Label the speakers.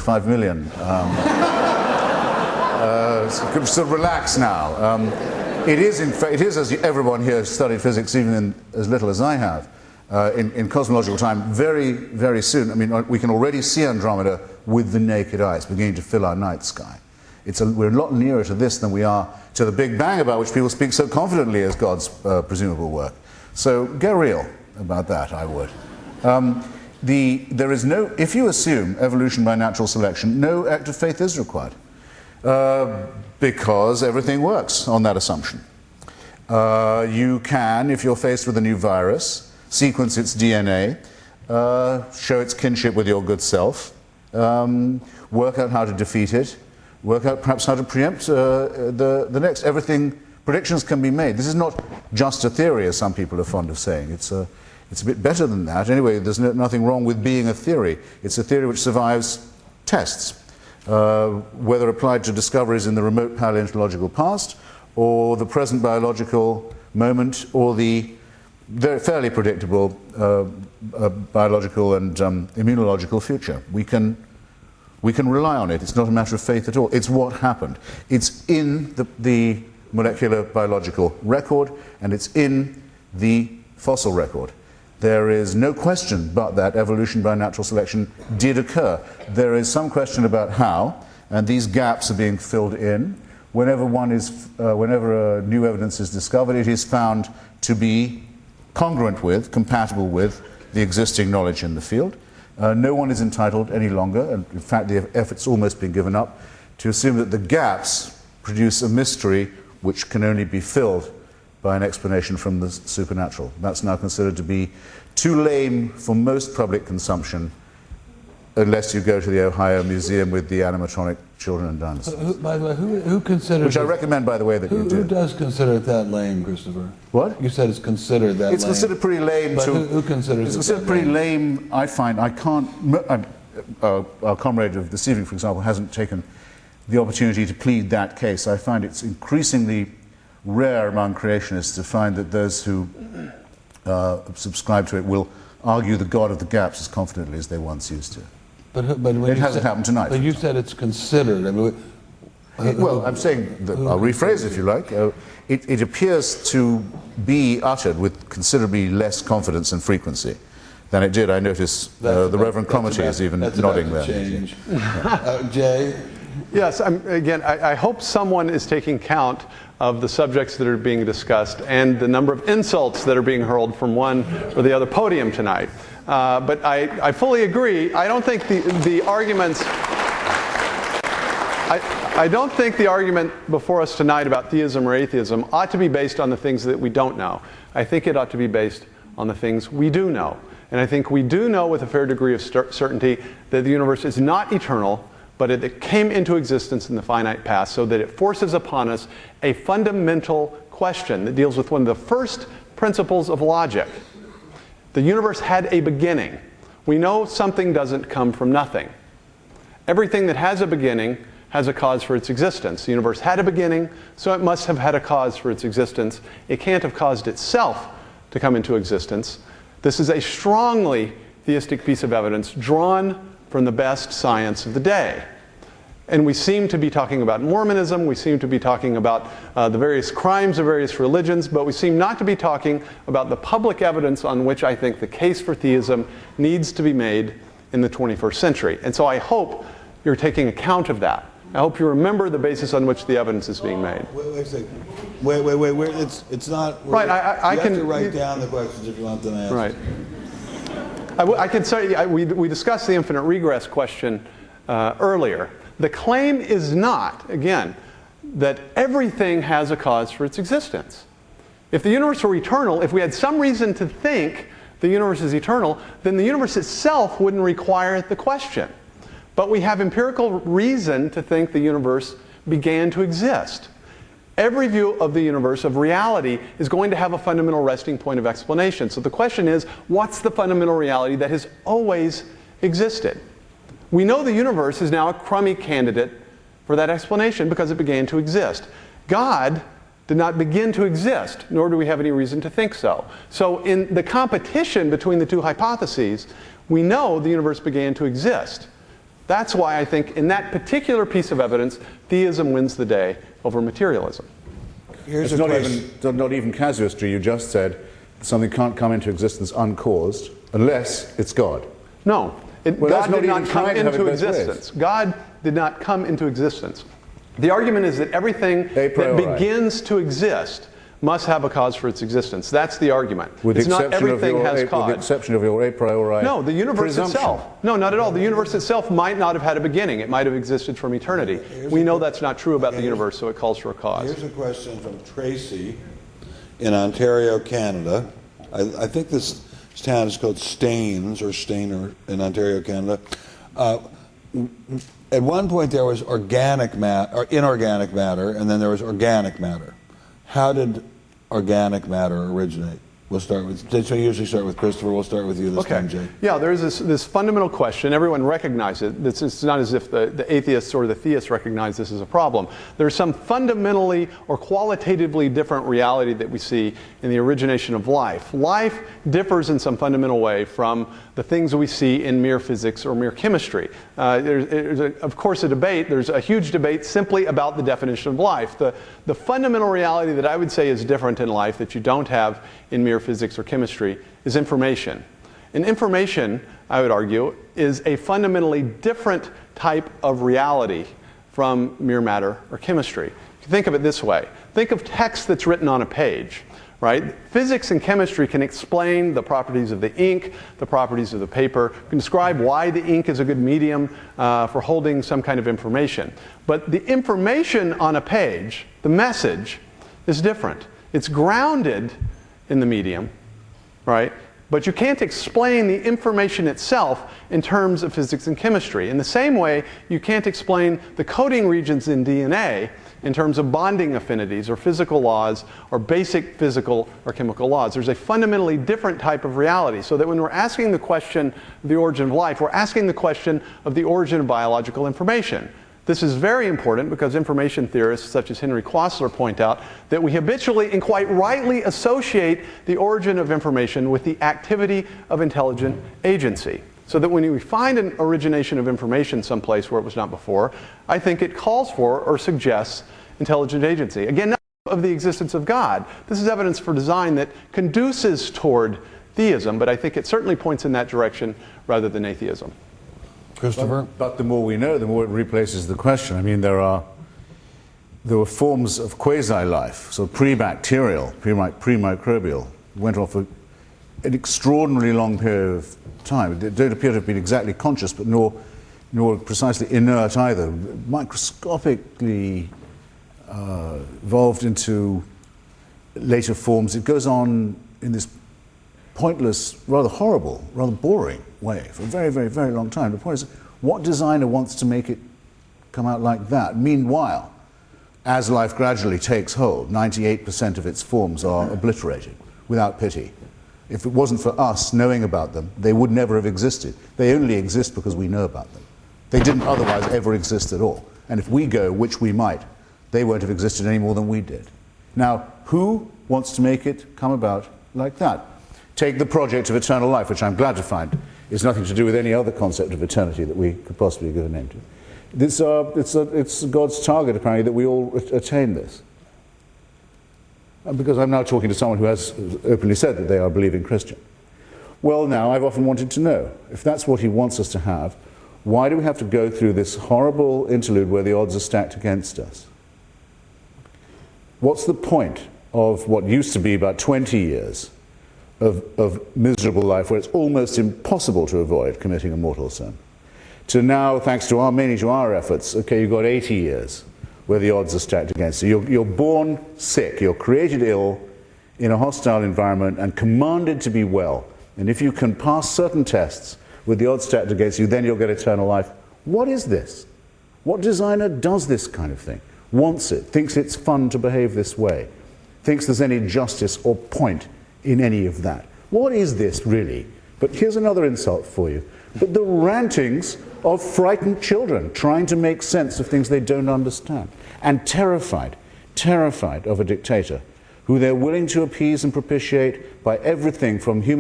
Speaker 1: 5 million. So relax now. It is, in fact, as everyone here has studied physics, even in as little as I have, in cosmological time, very, very soon. I mean, we can already see Andromeda with the naked eye. It's beginning to fill our night sky. We're a lot nearer to this than we are to the Big Bang, about which people speak so confidently as God's presumable work. So get real about that, I would. There is no, if you assume evolution by natural selection, no act of faith is required. Because everything works on that assumption. You can, if you're faced with a new virus, sequence its DNA, show its kinship with your good self, work out how to defeat it, work out perhaps how to preempt the next. Predictions can be made. This is not just a theory, as some people are fond of saying. It's a bit better than that. Anyway, there's nothing wrong with being a theory. It's a theory which survives tests. Whether applied to discoveries in the remote paleontological past, or the present biological moment, or the very fairly predictable biological and immunological future. We can rely on it. It's not a matter of faith at all. It's what happened. It's in the molecular biological record, and it's in the fossil record. There is no question but that evolution by natural selection did occur. There is some question about how, and these gaps are being filled in. Whenever new evidence is discovered, it is found to be congruent with, compatible with, the existing knowledge in the field. No one is entitled any longer, and in fact the effort's almost been given up, to assume that the gaps produce a mystery which can only be filled by an explanation from the supernatural. That's now considered to be too lame for most public consumption, unless you go to the Ohio Museum with the animatronic children and dinosaurs.
Speaker 2: By the way, who considers...
Speaker 1: Which I recommend, by the way, that you do.
Speaker 2: Who does consider it that lame, Christopher?
Speaker 1: What?
Speaker 2: You said it's considered that lame.
Speaker 1: It's considered pretty lame
Speaker 2: but
Speaker 1: to...
Speaker 2: Who considers
Speaker 1: it's
Speaker 2: it
Speaker 1: considered pretty lame, I find. I can't... our comrade of this evening, for example, hasn't taken the opportunity to plead that case. I find it's increasingly rare among creationists to find that those who subscribe to it will argue the God of the gaps as confidently as they once used to.
Speaker 2: But when
Speaker 1: it hasn't happened tonight.
Speaker 2: But you said it's considered. I mean,
Speaker 1: well, I'm saying that, I'll rephrase if you like. It appears to be uttered with considerably less confidence and frequency than it did. I notice the Reverend Cromarty is even nodding there.
Speaker 2: Change. Jay?
Speaker 3: Yes, again, I hope someone is taking count of the subjects that are being discussed and the number of insults that are being hurled from one or the other podium tonight. But I fully agree. I don't think the arguments... I don't think the argument before us tonight about theism or atheism ought to be based on the things that we don't know. I think it ought to be based on the things we do know. And I think we do know with a fair degree of certainty that the universe is not eternal, but it came into existence in the finite past, so that it forces upon us a fundamental question that deals with one of the first principles of logic. The universe had a beginning. We know something doesn't come from nothing. Everything that has a beginning has a cause for its existence. The universe had a beginning, so it must have had a cause for its existence. It can't have caused itself to come into existence. This is a strongly theistic piece of evidence drawn from the best science of the day. And we seem to be talking about Mormonism, we seem to be talking about the various crimes of various religions, but we seem not to be talking about the public evidence on which I think the case for theism needs to be made in the 21st century. And so I hope you're taking account of that. I hope you remember the basis on which the evidence is being made.
Speaker 2: Wait a second. Wait. It's not...
Speaker 3: Right, I
Speaker 2: you
Speaker 3: can...
Speaker 2: have to write down the questions if you want them answered.
Speaker 3: Right. I can say, we discussed the infinite regress question earlier. The claim is not, again, that everything has a cause for its existence. If the universe were eternal, if we had some reason to think the universe is eternal, then the universe itself wouldn't require the question. But we have empirical reason to think the universe began to exist. Every view of the universe, of reality, is going to have a fundamental resting point of explanation. So the question is, what's the fundamental reality that has always existed? We know the universe is now a crummy candidate for that explanation because it began to exist. God did not begin to exist, nor do we have any reason to think so. So in the competition between the two hypotheses, we know the universe began to exist. That's why I think in that particular piece of evidence, theism wins the day over materialism.
Speaker 2: Here's
Speaker 1: It's
Speaker 2: a question.
Speaker 1: not even casuistry. You just said something can't come into existence uncaused unless it's God.
Speaker 3: No,
Speaker 1: Well,
Speaker 3: God did not
Speaker 1: even
Speaker 3: come
Speaker 1: trying to have it
Speaker 3: into
Speaker 1: both ways.
Speaker 3: existence. God did not come into existence. The argument is that everything
Speaker 1: A
Speaker 3: that
Speaker 1: priori.
Speaker 3: begins to exist must have a cause for its existence. That's the argument.
Speaker 1: With the
Speaker 3: It's not
Speaker 1: exception of
Speaker 3: everything
Speaker 1: your
Speaker 3: has
Speaker 1: with the
Speaker 3: cause.
Speaker 1: exception of your a priori
Speaker 3: No, the universe
Speaker 1: presumption.
Speaker 3: itself. No, not at all. The universe itself might not have had a beginning. It might have existed from eternity. We know that's not true about the universe, so it calls for a cause.
Speaker 2: Here's a question from Tracy in Ontario, Canada. I think this town is called Staines or Stainer in Ontario, Canada. At one point there was organic matter or inorganic matter, and then there was organic matter. How did organic matter originate? We'll start with, so we usually start with Christopher. We'll start with you this time, Jay.
Speaker 3: Yeah, there's this fundamental question. Everyone recognizes it. It's not as if the atheists or the theists recognize this as a problem. There's some fundamentally or qualitatively different reality that we see in the origination of life. Life differs in some fundamental way from the things we see in mere physics or mere chemistry. There's of course, a debate. There's a huge debate simply about the definition of life. The fundamental reality that I would say is different in life that you don't have in mere physics or chemistry is information. And information, I would argue, is a fundamentally different type of reality from mere matter or chemistry. Think of it this way. Think of text that's written on a page, right? Physics and chemistry can explain the properties of the ink, the properties of the paper, can describe why the ink is a good medium for holding some kind of information. But the information on a page, the message, is different. It's grounded in the medium, right? But you can't explain the information itself in terms of physics and chemistry. In the same way, you can't explain the coding regions in DNA in terms of bonding affinities or physical laws or basic physical or chemical laws. There's a fundamentally different type of reality. So that when we're asking the question of the origin of life, we're asking the question of the origin of biological information. This is very important because information theorists such as Henry Quasler point out that we habitually and quite rightly associate the origin of information with the activity of intelligent agency. So that when we find an origination of information someplace where it was not before, I think it calls for or suggests intelligent agency. Again, not of the existence of God. This is evidence for design that conduces toward theism, but I think it certainly points in that direction rather than atheism.
Speaker 2: Christopher?
Speaker 1: But the more we know, the more it replaces the question. I mean, there were forms of quasi-life, so pre-bacterial, pre-microbial, went on for an extraordinarily long period of time. They don't appear to have been exactly conscious, but nor precisely inert either. Microscopically evolved into later forms. It goes on in this pointless, rather horrible, rather boring way for a very, very, very long time. The point is, what designer wants to make it come out like that? Meanwhile, as life gradually takes hold, 98% of its forms are obliterated without pity. If it wasn't for us knowing about them, they would never have existed. They only exist because we know about them. They didn't otherwise ever exist at all. And if we go, which we might, they won't have existed any more than we did. Now, who wants to make it come about like that? Take the project of eternal life, which I'm glad to find is nothing to do with any other concept of eternity that we could possibly give a name to. It's God's target, apparently, that we all attain this. Because I'm now talking to someone who has openly said that they are a believing Christian. Well, now, I've often wanted to know, if that's what he wants us to have, why do we have to go through this horrible interlude where the odds are stacked against us? What's the point of what used to be about 20 years of miserable life where it's almost impossible to avoid committing a mortal sin, to now, thanks to mainly to our efforts, okay, you've got 80 years where the odds are stacked against you. You're born sick, you're created ill in a hostile environment and commanded to be well. And if you can pass certain tests with the odds stacked against you, then you'll get eternal life. What is this? What designer does this kind of thing? Wants it, thinks it's fun to behave this way, thinks there's any justice or point in any of that? What is this really? But here's another insult for you. But the rantings of frightened children trying to make sense of things they don't understand, and terrified of a dictator who they're willing to appease and propitiate by everything from human